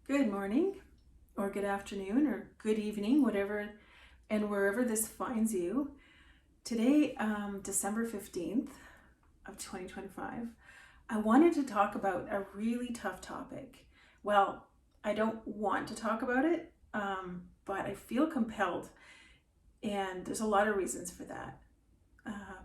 Good morning, or good afternoon, or good evening, whatever and wherever this finds you. Today, December 15th of 2025, I wanted to talk about a really tough topic. Well, I don't want to talk about it, but I feel compelled, and there's a lot of reasons for that.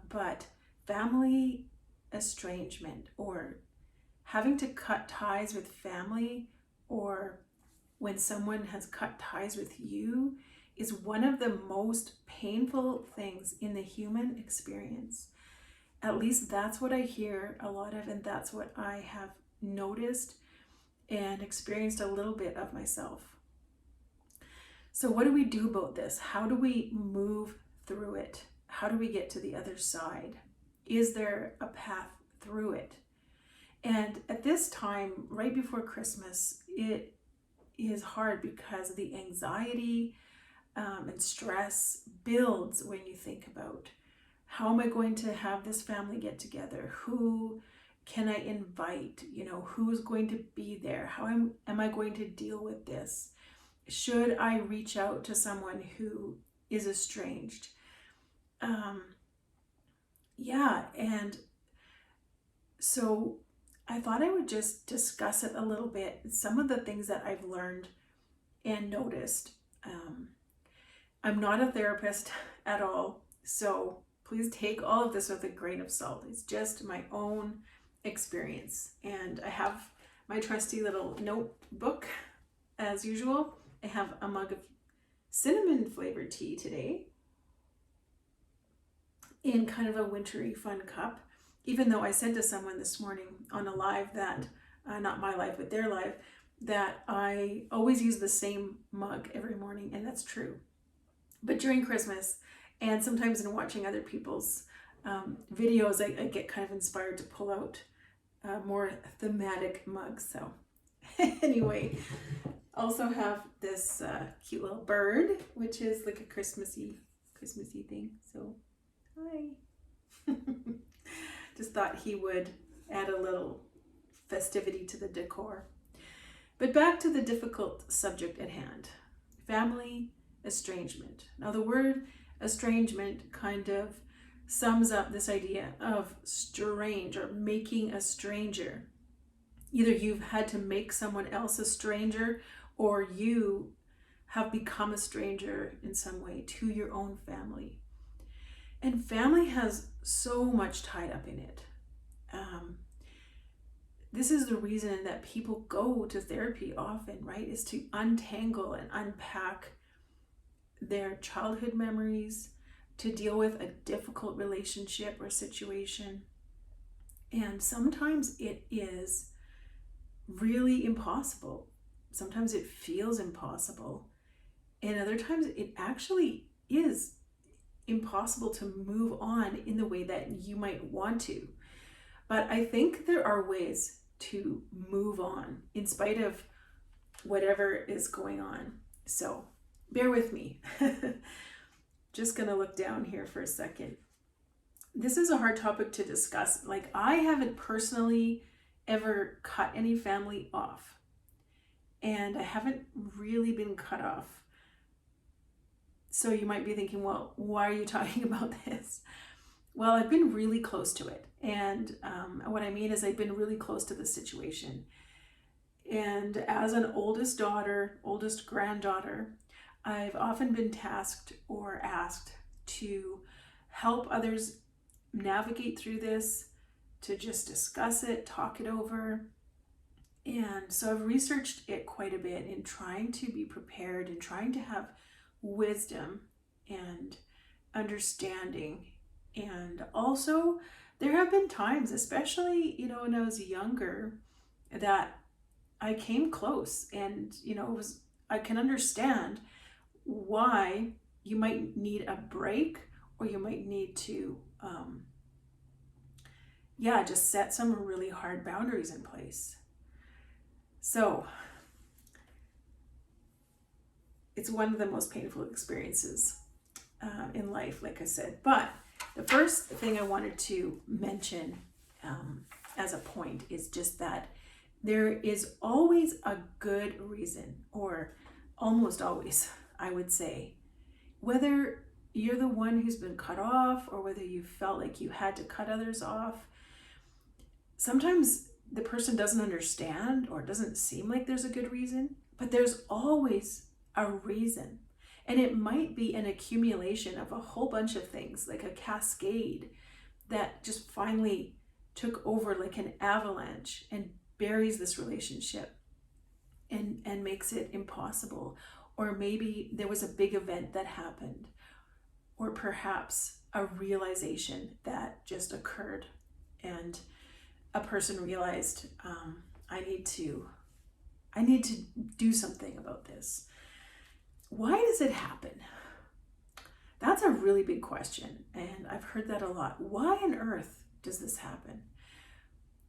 But family estrangement, or having to cut ties with family, or when someone has cut ties with you, is one of the most painful things in the human experience. At least that's what I hear a lot of, and that's what I have noticed and experienced a little bit of myself. So what do we do about this? How do we move through it? How do we get to the other side? Is there a path through it? And at this time, right before Christmas, it is hard because the anxiety and stress builds when you think about, how am I going to have this family get together? Who can I invite? Who's going to be there? How am I going to deal with this? Should I reach out to someone who is estranged? And so I thought I would just discuss it a little bit, some of the things that I've learned and noticed. I'm not a therapist at all, so please take all of this with a grain of salt. It's just my own experience. And I have my trusty little notebook as usual. I have a mug of cinnamon flavored tea today in kind of a wintry fun cup. Even though I said to someone this morning on a live that, not my live, but their live, that I always use the same mug every morning, and that's true. But during Christmas, and sometimes in watching other people's videos, I get kind of inspired to pull out more thematic mugs. So anyway, also have this cute little bird, which is like a Christmassy thing. So hi. Just thought he would add a little festivity to the decor. But back to the difficult subject at hand, family estrangement. Now the word estrangement kind of sums up this idea of strange, or making a stranger. Either you've had to make someone else a stranger, or you have become a stranger in some way to your own family. And family has so much tied up in it. This is the reason that people go to therapy often, right? Is to untangle and unpack their childhood memories, to deal with a difficult relationship or situation. And sometimes it is really impossible. Sometimes it feels impossible. And other times it actually is impossible to move on in the way that you might want to. But I think there are ways to move on in spite of whatever is going on. So bear with me. Just gonna look down here for a second. This is a hard topic to discuss. Like, I haven't personally ever cut any family off, and I haven't really been cut off. So you might be thinking, well, why are you talking about this? Well, I've been really close to it. And what I mean is I've been really close to the situation. And as an oldest granddaughter, I've often been tasked or asked to help others navigate through this, to just discuss it, talk it over. And so I've researched it quite a bit in trying to be prepared and trying to have wisdom and understanding. And also there have been times, especially when I was younger, that I came close, and I can understand why you might need a break, or you might need to just set some really hard boundaries in place. So it's one of the most painful experiences in life, like I said. But the first thing I wanted to mention as a point is just that There is always a good reason, or almost always, I would say, whether you're the one who's been cut off or whether you felt like you had to cut others off. Sometimes the person doesn't understand or it doesn't seem like there's a good reason, but there's always a reason. And it might be an accumulation of a whole bunch of things, like a cascade that just finally took over like an avalanche and buries this relationship and makes it impossible. Or maybe there was a big event that happened, or perhaps a realization that just occurred and a person realized, I need to do something about this. Why does it happen? That's a really big question, and I've heard that a lot. Why on earth does this happen?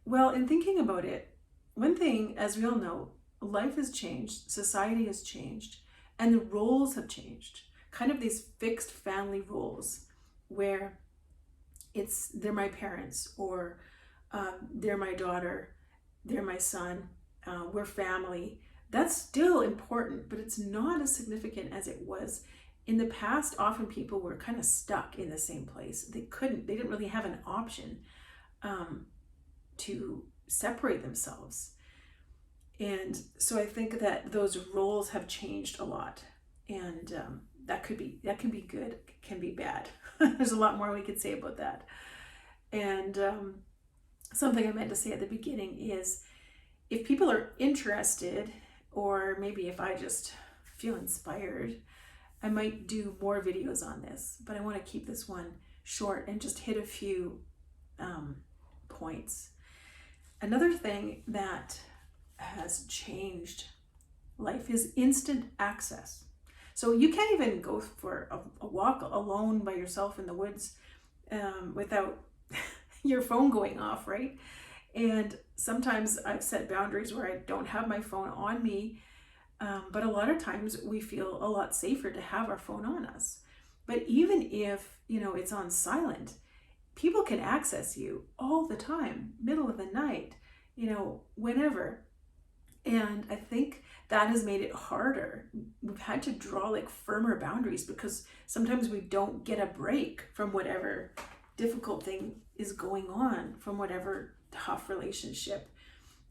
Well, in thinking about it, one thing, as we all know, life has changed, society has changed, and the roles have changed. Kind of these fixed family roles where they're my parents, or they're my daughter, they're my son, we're family. That's still important, but it's not as significant as it was. In the past, often people were kind of stuck in the same place. They didn't really have an option to separate themselves. And so I think that those roles have changed a lot. And that can be good, can be bad. There's a lot more we could say about that. And something I meant to say at the beginning is, if people are interested, or maybe if I just feel inspired, I might do more videos on this, but I want to keep this one short and just hit a few points. Another thing that has changed life is instant access. So you can't even go for a walk alone by yourself in the woods without your phone going off, right? And sometimes I've set boundaries where I don't have my phone on me, but a lot of times we feel a lot safer to have our phone on us. But even if, it's on silent, people can access you all the time, middle of the night, whenever. And I think that has made it harder. We've had to draw like firmer boundaries because sometimes we don't get a break from whatever difficult thing is going on, from whatever tough relationship.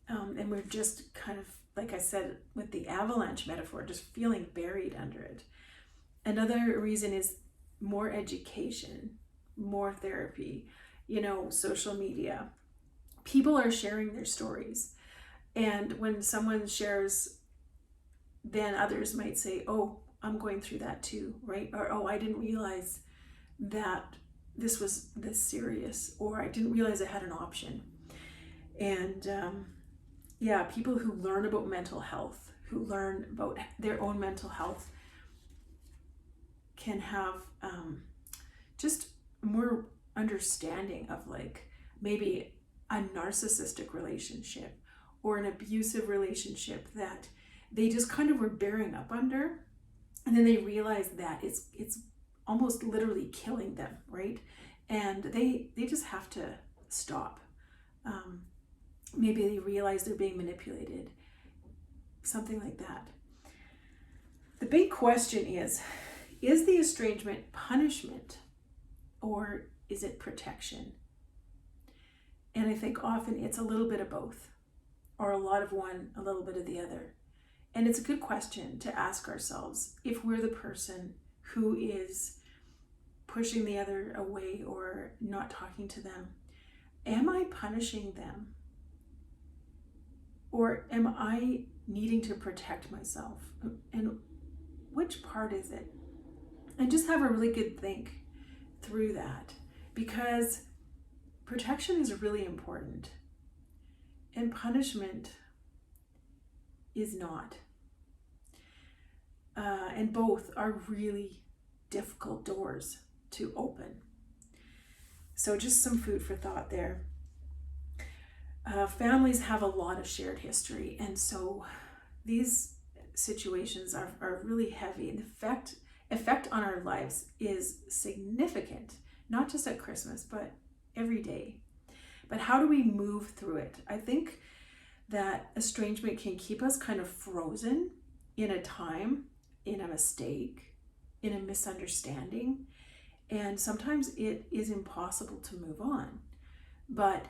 And we're just kind of, like I said, with the avalanche metaphor, just feeling buried under it. Another reason is more education, more therapy, social media. People are sharing their stories. And when someone shares, then others might say, oh, I'm going through that too, right? Or, oh, I didn't realize that this was this serious, or I didn't realize I had an option. And people who learn about mental health, who learn about their own mental health, can have just more understanding of like maybe a narcissistic relationship or an abusive relationship that they just kind of were bearing up under, and then they realize that it's almost literally killing them, right? And they just have to stop. Maybe they realize they're being manipulated, something like that. The big question is the estrangement punishment, or is it protection? And I think often it's a little bit of both, or a lot of one, a little bit of the other. And it's a good question to ask ourselves if we're the person who is pushing the other away or not talking to them. Am I punishing them? Or am I needing to protect myself? And which part is it? And just have a really good think through that, because protection is really important and punishment is not. And both are really difficult doors to open. So just some food for thought there. Families have a lot of shared history, and so these situations are really heavy, and the effect on our lives is significant, not just at Christmas, but every day. But how do we move through it? I think that estrangement can keep us kind of frozen in a time, in a mistake, in a misunderstanding. And sometimes it is impossible to move on. But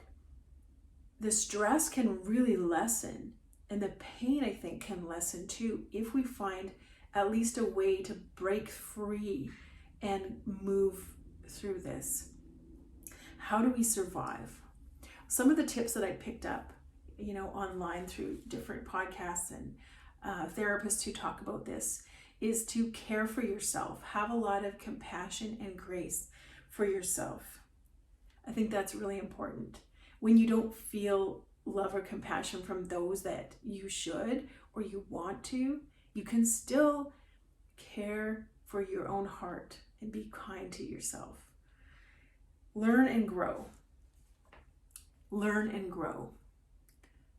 the stress can really lessen, and the pain, I think, can lessen too, if we find at least a way to break free and move through this. How do we survive? Some of the tips that I picked up, online through different podcasts and therapists who talk about this, is to care for yourself. Have a lot of compassion and grace for yourself. I think that's really important. When you don't feel love or compassion from those that you should or you want to, you can still care for your own heart and be kind to yourself. Learn and grow. Learn and grow.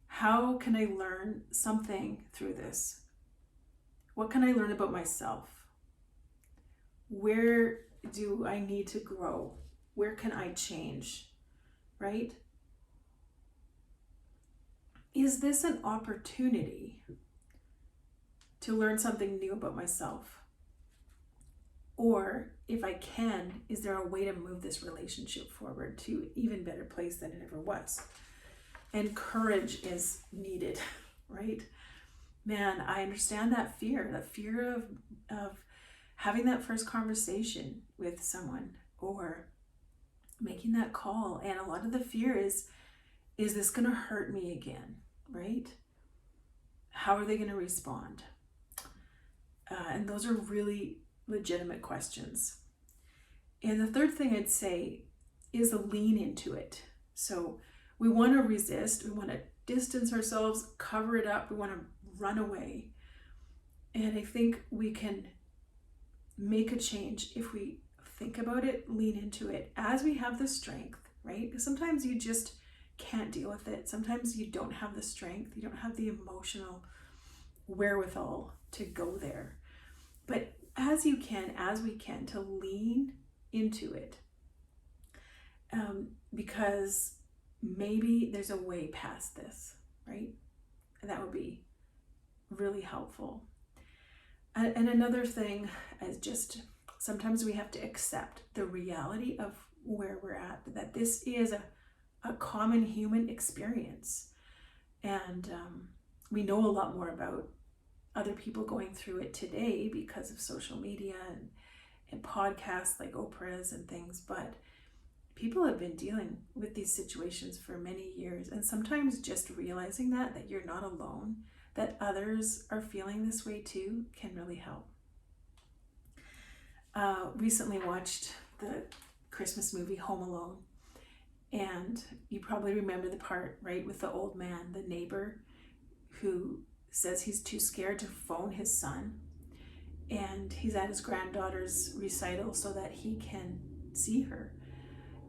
How can I learn something through this? What can I learn about myself? Where do I need to grow? Where can I change? Right? Is this an opportunity to learn something new about myself? Or if I can, is there a way to move this relationship forward to an even better place than it ever was? And courage is needed, right? Man, I understand that fear of having that first conversation with someone or making that call. And a lot of the fear is this going to hurt me again, right? How are they going to respond? And those are really legitimate questions. And the third thing I'd say is lean into it. So we want to resist, we want to distance ourselves, cover it up, we want to run away. And I think we can make a change if we think about it, lean into it as we have the strength, right? Because sometimes you just can't deal with it. Sometimes you don't have the strength, you don't have the emotional wherewithal to go there. But as we can, to lean into it. Because maybe there's a way past this, right? And that would be really helpful. And another thing is just sometimes we have to accept the reality of where we're at, that this is a common human experience. And we know a lot more about other people going through it today because of social media and podcasts like Oprah's and things, but people have been dealing with these situations for many years. And sometimes just realizing that you're not alone, that others are feeling this way too, can really help. Recently watched the Christmas movie Home Alone, and you probably remember the part, right, with the old man, the neighbor, who says he's too scared to phone his son, and he's at his granddaughter's recital so that he can see her.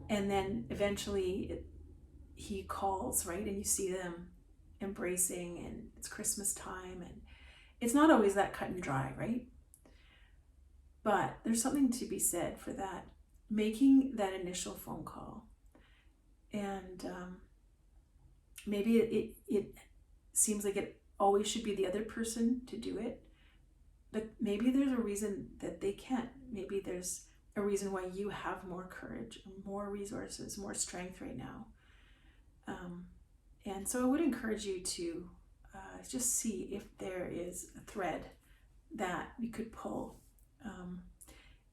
And then eventually he calls, right, and you see them embracing, and it's Christmas time, and it's not always that cut and dry, right? But there's something to be said for that, making that initial phone call. And maybe it seems like it always should be the other person to do it, but maybe there's a reason that they can't. Maybe there's a reason why you have more courage, more resources, more strength right now. And so I would encourage you to just see if there is a thread that you could pull,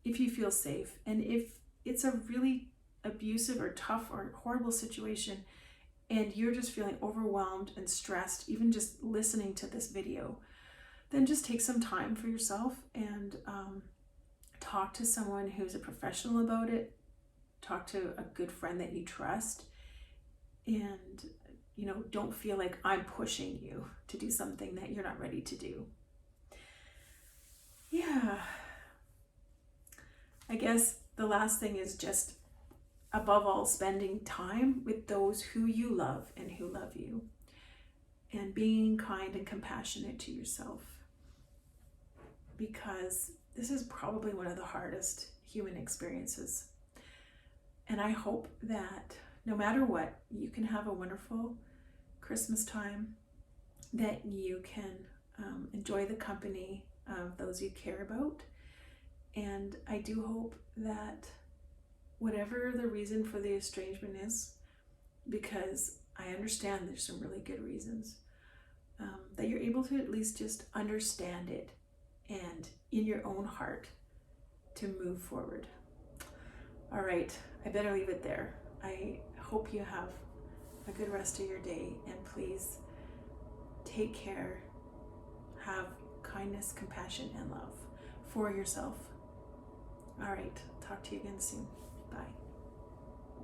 if you feel safe. And if it's a really abusive or tough or horrible situation and you're just feeling overwhelmed and stressed, even just listening to this video, then just take some time for yourself and talk to someone who's a professional about it. Talk to a good friend that you trust, and don't feel like I'm pushing you to do something that you're not ready to do. Yeah. I guess the last thing is just, above all, spending time with those who you love and who love you, and being kind and compassionate to yourself, because this is probably one of the hardest human experiences. And I hope that no matter what, you can have a wonderful Christmas time, that you can enjoy the company of those you care about. And I do hope that whatever the reason for the estrangement is, because I understand there's some really good reasons, that you're able to at least just understand it and in your own heart to move forward. All right, I better leave it there. I hope you have a good rest of your day, and please take care, have kindness, compassion, and love for yourself. All right, talk to you again soon. Bye.